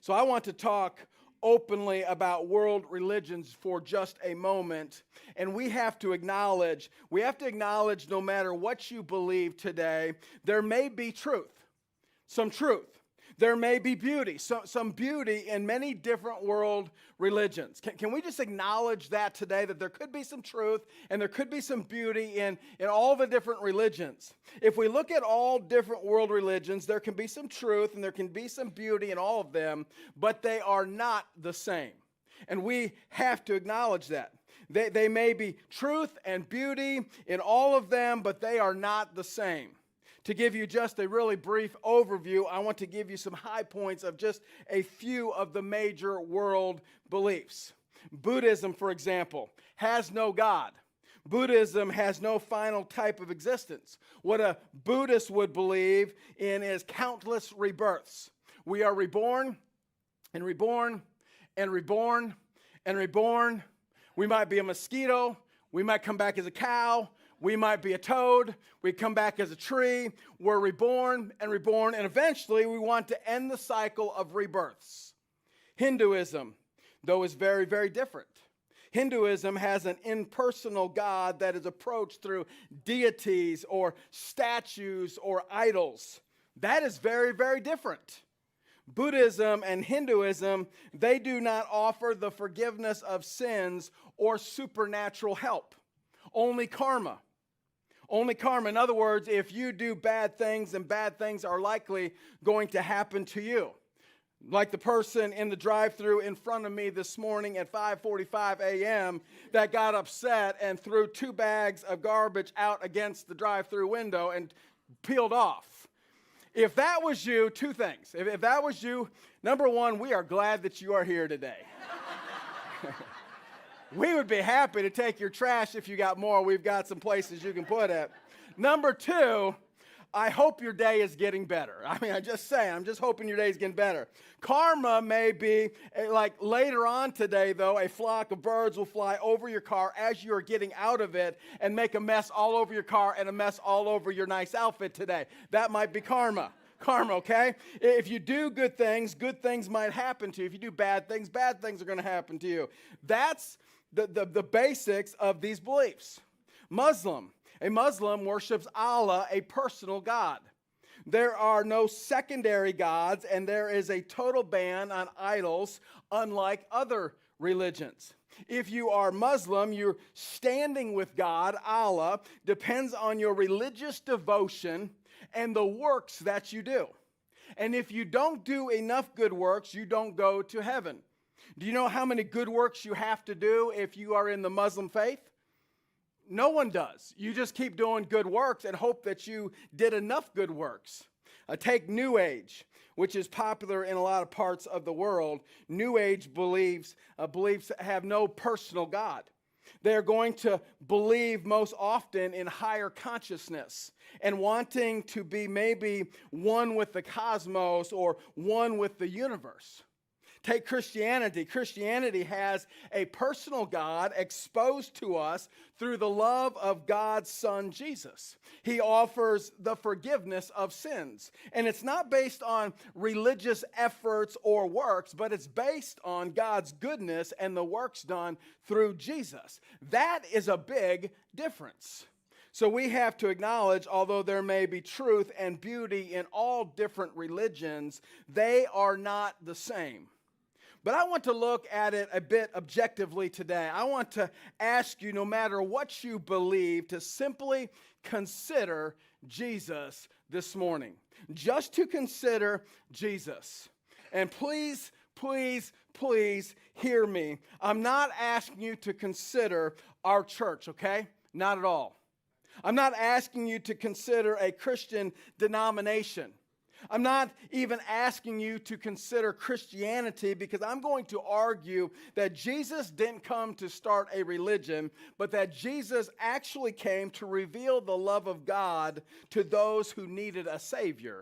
So I want to talk openly about world religions for just a moment. And we have to acknowledge no matter what you believe today, there may be truth, some truth. There may be beauty, some beauty in many different world religions. Can we just acknowledge that today, that there could be some truth and there could be some beauty in all the different religions? If we look at all different world religions, there can be some truth and there can be some beauty in all of them, but they are not the same. And we have to acknowledge that. They may be truth and beauty in all of them, but they are not the same. To give you just a really brief overview, I want to give you some high points of just a few of the major world beliefs. Buddhism, for example, has no God. Buddhism has no final type of existence. What a Buddhist would believe in is countless rebirths. We are reborn and reborn and reborn and reborn. We might be a mosquito. We might come back as a cow. We might be a toad. We come back as a tree. We're reborn, and eventually we want to end the cycle of rebirths. Hinduism, though, is very, very different. Hinduism has an impersonal God that is approached through deities or statues or idols. That is very, very different. Buddhism and Hinduism, they do not offer the forgiveness of sins or supernatural help. Only karma. Only karma. In other words, if you do bad things, then bad things are likely going to happen to you. Like the person in the drive-thru in front of me this morning at 5:45 a.m. that got upset and threw 2 bags of garbage out against the drive-thru window and peeled off. If that was you, 2 things. If that was you, number 1, we are glad that you are here today. We would be happy to take your trash if you got more. We've got some places you can put it. Number 2, I hope your day is getting better. I'm just hoping your day is getting better. Karma may be, like later on today, though, a flock of birds will fly over your car as you are getting out of it and make a mess all over your car and a mess all over your nice outfit today. That might be karma. Karma, okay? If you do good things might happen to you. If you do bad things are going to happen to you. That's the basics of these beliefs. A Muslim worships Allah, a personal God. There are no secondary gods, and there is a total ban on idols, unlike other religions. If you are Muslim, your standing with God, Allah, depends on your religious devotion and the works that you do. And if you don't do enough good works, you don't go to heaven. Do you know how many good works you have to do if you are in the Muslim faith? No one does. You just keep doing good works and hope that you did enough good works. Take New Age, which is popular in a lot of parts of the world. New Age beliefs have no personal God. They're going to believe most often in higher consciousness and wanting to be maybe one with the cosmos or one with the universe. Take Christianity. Christianity has a personal God exposed to us through the love of God's Son, Jesus. He offers the forgiveness of sins. And it's not based on religious efforts or works, but it's based on God's goodness and the works done through Jesus. That is a big difference. So we have to acknowledge, although there may be truth and beauty in all different religions, they are not the same. But I want to look at it a bit objectively today. I want to ask you, no matter what you believe, to simply consider Jesus this morning. Just to consider Jesus. And please, please, please hear me. I'm not asking you to consider our church, okay? Not at all. I'm not asking you to consider a Christian denomination. I'm not even asking you to consider Christianity, because I'm going to argue that Jesus didn't come to start a religion, but that Jesus actually came to reveal the love of God to those who needed a Savior.